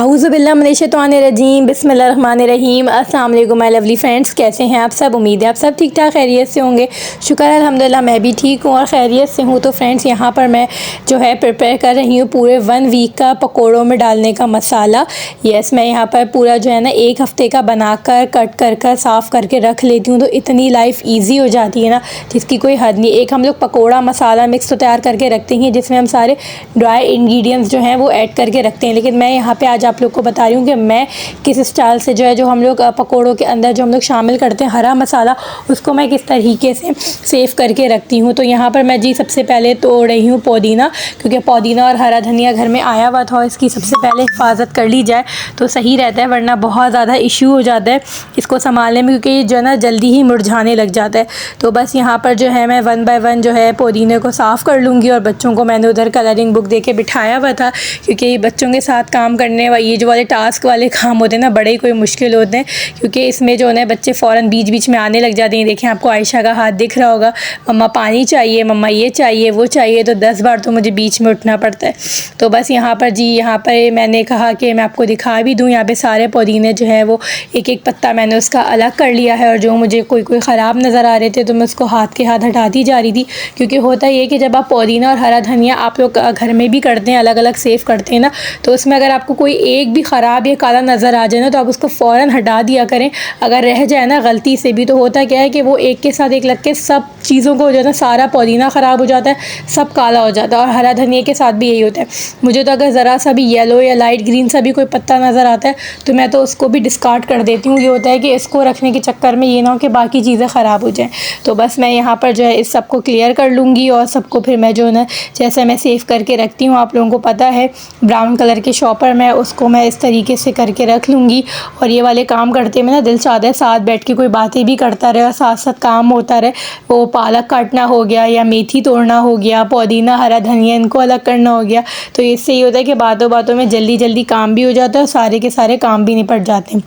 औज़ुबिल्लाहि मिनश्शैतानिर्रजीम बिस्मिल्लाहिर्रहमानिर्रहीम। अस्सलाम वालेकुम माय लवली फ्रेंड्स, कैसे हैं आप सब। उम्मीद है आप सब ठीक ठाक खैरियत से होंगे। शुक्र है अल्हम्दुलिल्लाह मैं भी ठीक हूँ और खैरियत से हूँ। तो फ्रेंड्स यहाँ पर मैं जो है प्रिपेयर कर रही हूँ पूरे 1 वीक का पकोड़ों में डालने का मसाला। यस, मैं यहाँ पर पूरा जो है ना 1 हफ़्ते का बनाकर कट कर साफ़ करके रख लेती हूँ। तो इतनी लाइफ ईजी हो जाती है ना जिसकी कोई हद नहीं। एक हम लोग पकोड़ा मसाला मिक्स तो तैयार करके रखते हैं जिसमें हम सारे ड्राई इंग्रेडिएंट्स जो हैं वो ऐड करके रखते हैं, लेकिन मैं यहाँ पे आज आप लोग को बता रही हूँ कि मैं किस स्टाइल से जो है जो हम लोग पकोड़ों के अंदर जो हम लोग शामिल करते हैं हरा मसाला, उसको मैं किस तरीके से सेव करके रखती हूँ। तो यहाँ पर मैं जी सबसे पहले तोड़ रही हूँ पुदीना, क्योंकि पुदीना और हरा धनिया घर में आया हुआ था और इसकी सबसे पहले हिफाजत कर ली जाए तो सही रहता है, वरना बहुत ज़्यादा इशू हो जाता है इसको संभालने में, क्योंकि जो है ना जल्दी ही मुरझाने लग जाता है। तो बस यहाँ पर जो है मैं 1 बाय 1 जो है पुदीने को साफ़ कर लूँगी। और बच्चों को मैंने उधर कलरिंग बुक दे के बिठाया हुआ था, क्योंकि बच्चों के साथ काम करने ये जो वाले टास्क वाले काम होते हैं ना बड़े ही कोई मुश्किल होते हैं, क्योंकि इसमें जो है बच्चे फ़ौरन बीच बीच में आने लग जाते हैं। देखें आपको आयशा का हाथ दिख रहा होगा, मम्मा पानी चाहिए, मम्मा ये चाहिए वो चाहिए, तो 10 बार तो मुझे बीच में उठना पड़ता है। तो बस यहाँ पर जी यहाँ पर मैंने कहा कि मैं आपको दिखा भी दूँ, यहाँ पे सारे पुदीने जो है वो एक एक पत्ता मैंने उसका अलग कर लिया है। और जो मुझे कोई ख़राब नज़र आ रहे थे तो मैं उसको हाथ के हाथ हटाती जा रही थी, क्योंकि होता ये कि जब आप पुदीना और हरा धनिया आप लोग घर में भी करते हैं, अलग अलग सेव करते हैं ना, तो उसमें अगर आपको कोई एक भी ख़राब या काला नज़र आ जाए ना तो आप उसको फ़ौरन हटा दिया करें। अगर रह जाए ना गलती से भी तो होता क्या है कि वो एक के साथ एक लग के सब चीज़ों को हो जाता है, सारा पुदीना ख़राब हो जाता है, सब काला हो जाता है। और हरा धनिया के साथ भी यही होता है। मुझे तो अगर ज़रा सा भी येलो या लाइट ग्रीन सा भी कोई पत्ता नज़र आता है तो मैं तो उसको भी डिस्कार्ड कर देती हूँ। ये होता है कि इसको रखने के चक्कर में ये ना हो कि बाकी चीज़ें ख़राब हो जाएँ। तो बस मैं यहाँ पर जो है इस सबको क्लियर कर लूँगी और सबको फिर मैं जो है ना जैसे मैं सेव करके रखती हूँ, आप लोगों को पता है ब्राउन कलर के शॉपर में उसको मैं इस तरीके से करके रख लूँगी। और ये वाले काम करते में ना दिल चाहता है साथ बैठ के कोई बातें भी करता रहे और साथ साथ काम होता रहे। वो पालक काटना हो गया या मेथी तोड़ना हो गया, पुदीना हरा धनिया इनको अलग करना हो गया। तो इससे ये होता है कि बातों बातों में जल्दी जल्दी काम भी हो जाता है और सारे के सारे काम भी निपट जाते हैं।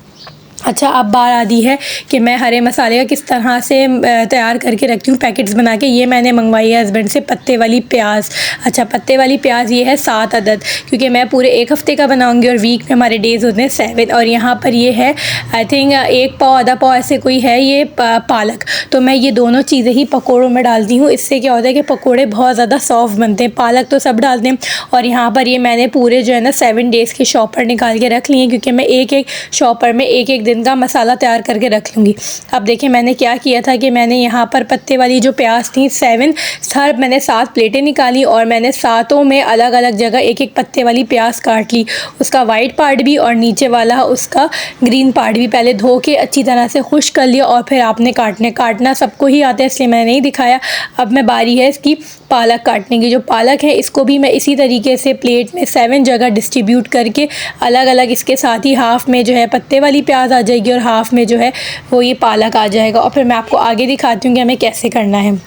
अच्छा, अब बात आती है कि मैं हरे मसाले का किस तरह से तैयार करके रखती हूँ पैकेट्स बना के। ये मैंने मंगवाई है हस्बैंड से पत्ते वाली प्याज। अच्छा, पत्ते वाली प्याज ये है 7 अदद, क्योंकि मैं पूरे 1 हफ़्ते का बनाऊँगी और वीक में हमारे डेज़ होते हैं 7। और यहाँ पर ये है आई थिंक 1 पाव आधा पाव ऐसे कोई है ये पालक। तो मैं ये दोनों चीज़ें ही पकौड़ों में डालती हूँ। इससे क्या होता है कि पकौड़े बहुत ज़्यादा सॉफ्ट बनते हैं। पालक तो सब डालते हैं। और यहाँ पर ये मैंने पूरे जो है ना 7 डेज़ के शॉपर निकाल के रख लिए, क्योंकि मैं एक एक शॉपर में एक एक दिन का मसाला तैयार करके रख लूँगी। अब देखिए मैंने क्या किया था कि मैंने यहाँ पर पत्ते वाली जो प्याज थी 7 मैंने 7 प्लेटें निकाली और मैंने सातों में अलग अलग जगह एक एक पत्ते वाली प्याज काट ली, उसका वाइट पार्ट भी और नीचे वाला उसका ग्रीन पार्ट भी। पहले धो के अच्छी तरह से खुश्क कर लिया और फिर आपने काटना सबको ही आता है, इसलिए मैंने नहीं दिखाया। अब मैं बारी है इसकी पालक काटने की। जो पालक है इसको भी मैं इसी तरीके से प्लेट में 7 जगह डिस्ट्रीब्यूट करके अलग अलग इसके साथ ही हाफ़ में जो है पत्ते वाली प्याज आ जाएगी और हाफ़ में जो है वो ये पालक आ जाएगा। और फिर मैं आपको आगे दिखाती हूँ कि हमें कैसे करना है।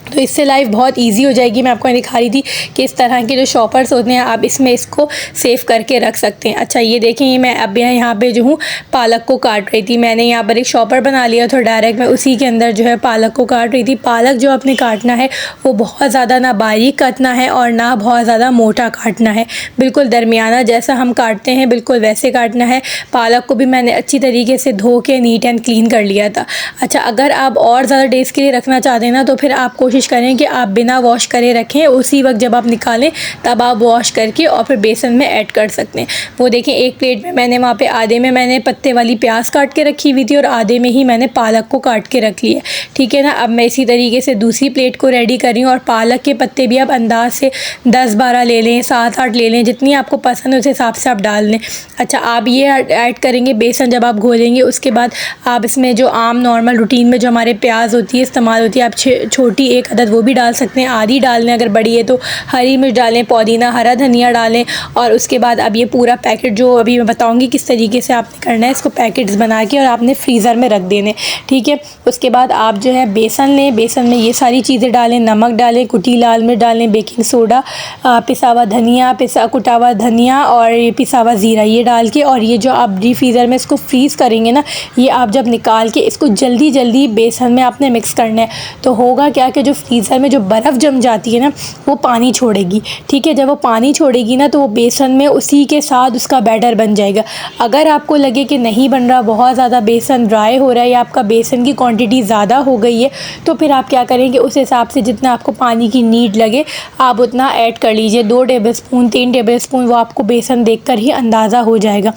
तो इससे लाइफ बहुत इजी हो जाएगी। मैं आपको दिखा रही थी कि इस तरह के जो शॉपर्स होते हैं आप इसमें इसको सेव करके रख सकते हैं। अच्छा, ये देखें ये मैं अब यहाँ पे जो हूँ पालक को काट रही थी। मैंने यहाँ पर एक शॉपर बना लिया तो डायरेक्ट मैं उसी के अंदर जो है पालक को काट रही थी। पालक जो आपने काटना है वो बहुत ज़्यादा ना बारीक काटना है और ना बहुत ज़्यादा मोटा काटना है, बिल्कुल दरमियाना जैसा हम काटते हैं बिल्कुल वैसे काटना है। पालक को भी मैंने अच्छी तरीके से धो के नीट एंड क्लीन कर लिया था। अच्छा, अगर आप और ज़्यादा डेज़ के लिए रखना चाहते हैं ना तो फिर आप कोशिश करें कि आप बिना वॉश करे रखें, उसी वक्त जब आप निकालें तब आप वॉश करके और फिर बेसन में ऐड कर सकते हैं। वो देखें एक प्लेट में मैंने वहाँ पे आधे में मैंने पत्ते वाली प्याज काट के रखी हुई थी और आधे में ही मैंने पालक को काट के रख लिया, ठीक है ना। अब मैं इसी तरीके से दूसरी प्लेट को रेडी कर रही हूँ और पालक के पत्ते भी आप अंदाज से 10-12 ले लें, 7-8 ले लें, जितनी आपको पसंद है उस हिसाब से आप डाल लें। अच्छा, आप ये ऐड करेंगे बेसन जब आप घोलेंगे, उसके बाद आप इसमें जो आम नॉर्मल रूटीन में जो हमारे प्याज होती है इस्तेमाल होती है, आप छोटी 1 अदद वो भी डाल सकते हैं, आधी डाल लें, अगर बड़ी है तो हरी मिर्च डालें, पुदीना हरा धनिया डालें। और उसके बाद अब ये पूरा पैकेट जो अभी मैं बताऊंगी किस तरीके से आपने करना है, इसको पैकेट्स बना के और आपने फ्रीज़र में रख देने, ठीक है। उसके बाद आप जो है बेसन लें, बेसन में ये सारी चीज़ें डालें, नमक डालें, कुटी लाल मिर्च डालें, बेकिंग सोडा, पिसा हुआ धनिया, कुटा हुआ धनिया और ये पिसा हुआ ज़ीरा, ये डाल के और ये जो आप डीप फ्रीज़र में इसको फ्रीज़ करेंगे ना, ये आप जब निकाल के इसको जल्दी जल्दी बेसन में आपने मिक्स करना है। तो होगा क्या कि जो जो फ्रीज़र में जो बर्फ़ जम जाती है ना वो पानी छोड़ेगी, ठीक है। जब वो पानी छोड़ेगी ना तो वो बेसन में उसी के साथ उसका बैटर बन जाएगा। अगर आपको लगे कि नहीं बन रहा, बहुत ज़्यादा बेसन ड्राई हो रहा है या आपका बेसन की क्वांटिटी ज़्यादा हो गई है, तो फिर आप क्या करेंगे, उस हिसाब से जितना आपको पानी की नीड लगे आप उतना ऐड कर लीजिए। 2 टेबलस्पून 3 टेबलस्पून वो आपको बेसन देखकर ही अंदाज़ा हो जाएगा।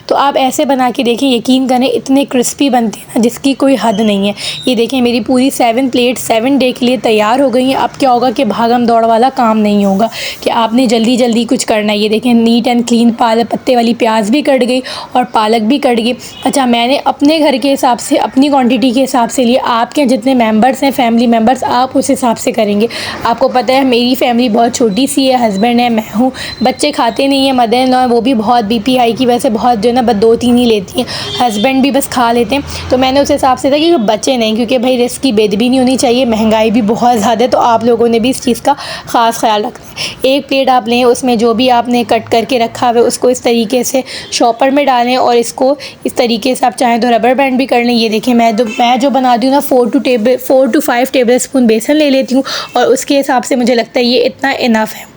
तो आप ऐसे बना के देखें, यकीन करें इतने क्रिस्पी बनते हैं ना जिसकी कोई हद नहीं है। ये देखें मेरी पूरी 7 प्लेट 7 डे के लिए तैयार हो गई हैं। अब क्या होगा कि भागम दौड़ वाला काम नहीं होगा कि आपने जल्दी जल्दी कुछ करना है। ये देखें नीट एंड क्लीन पालक पत्ते वाली प्याज भी कट गई और पालक भी कट गई। अच्छा, मैंने अपने घर के हिसाब से अपनी क्वांटिटी के हिसाब से लिए। आपके जितने मेंबर्स हैं फैमिली मेंबर्स, आप उस हिसाब से करेंगे। आपको पता है मेरी फैमिली बहुत छोटी सी है, हस्बैंड है, मैं हूँ, बच्चे खाते नहीं है, मदर इन लॉ है वो भी बहुत बीपी हाई की वजह से बहुत जो है ना बस 2-3 ही लेती हैं, हस्बैंड भी बस खा लेते हैं। तो मैंने उस हिसाब से था कि बच्चे नहीं, क्योंकि भाई रिस्क की बेदबी नहीं होनी चाहिए, महंगाई भी बहुत ज़्यादा है, तो आप लोगों ने भी इस चीज़ का ख़ास ख्याल रखना है। एक प्लेट आप लें, उसमें जो भी आपने कट करके रखा हुआ है उसको इस तरीके से शॉपर में डालें और इसको इस तरीके से आप चाहें तो रबर बैंड भी कर लें। ये देखें मैं जो बनाती हूँ ना 4 to 5 टेबल स्पून बेसन ले लेती हूँ और उसके हिसाब से मुझे लगता है ये इतना इनफ है।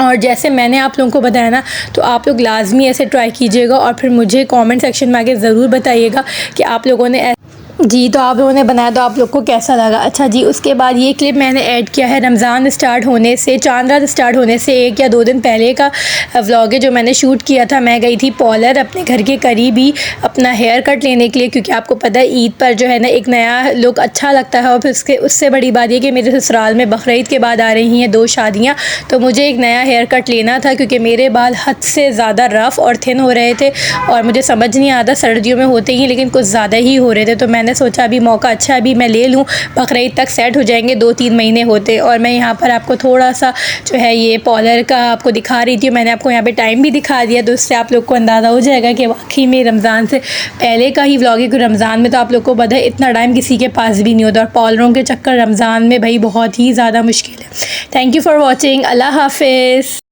और जैसे मैंने आप लोगों को बताया ना, तो आप लोग लाजमी ऐसे ट्राई कीजिएगा और फिर मुझे कमेंट सेक्शन में आके ज़रूर बताइएगा कि आप लोगों ने जी तो आप लोगों ने बनाया तो आप लोग को कैसा लगा। अच्छा जी, उसके बाद ये क्लिप मैंने ऐड किया है रमज़ान स्टार्ट होने से, चांद रात स्टार्ट होने से 1 या 2 दिन पहले का व्लॉग है जो मैंने शूट किया था। मैं गई थी पॉलर अपने घर के करीब ही अपना हेयर कट लेने के लिए, क्योंकि आपको पता है ईद पर जो है ना एक नया लुक अच्छा लगता है। और फिर उससे बड़ी बात ये कि मेरे ससुराल में बकरीद के बाद आ रही हैं 2 शादियाँ, तो मुझे एक नया हेयर कट लेना था क्योंकि मेरे बाल हद से ज़्यादा रफ़ और थिन हो रहे थे और मुझे समझ नहीं आता, सर्दियों में होते ही लेकिन कुछ ज़्यादा ही हो रहे थे। तो मैंने सोचा अभी मौका अच्छा है, अभी मैं ले लूँ, बकरीद तक सेट हो जाएंगे, 2-3 महीने होते। और मैं यहाँ पर आपको थोड़ा सा जो है ये पॉलर का आपको दिखा रही थी, मैंने आपको यहाँ पे टाइम भी दिखा दिया, तो उससे आप लोग को अंदाज़ा हो जाएगा कि वाकई में रमज़ान से पहले का ही व्लॉग है। रमज़ान में तो आप लोग को पता है इतना टाइम किसी के पास भी नहीं होता और पॉलरों के चक्कर रमज़ान में भाई बहुत ही ज़्यादा मुश्किल है। Thank you for watching. अल्लाह हाफिज़।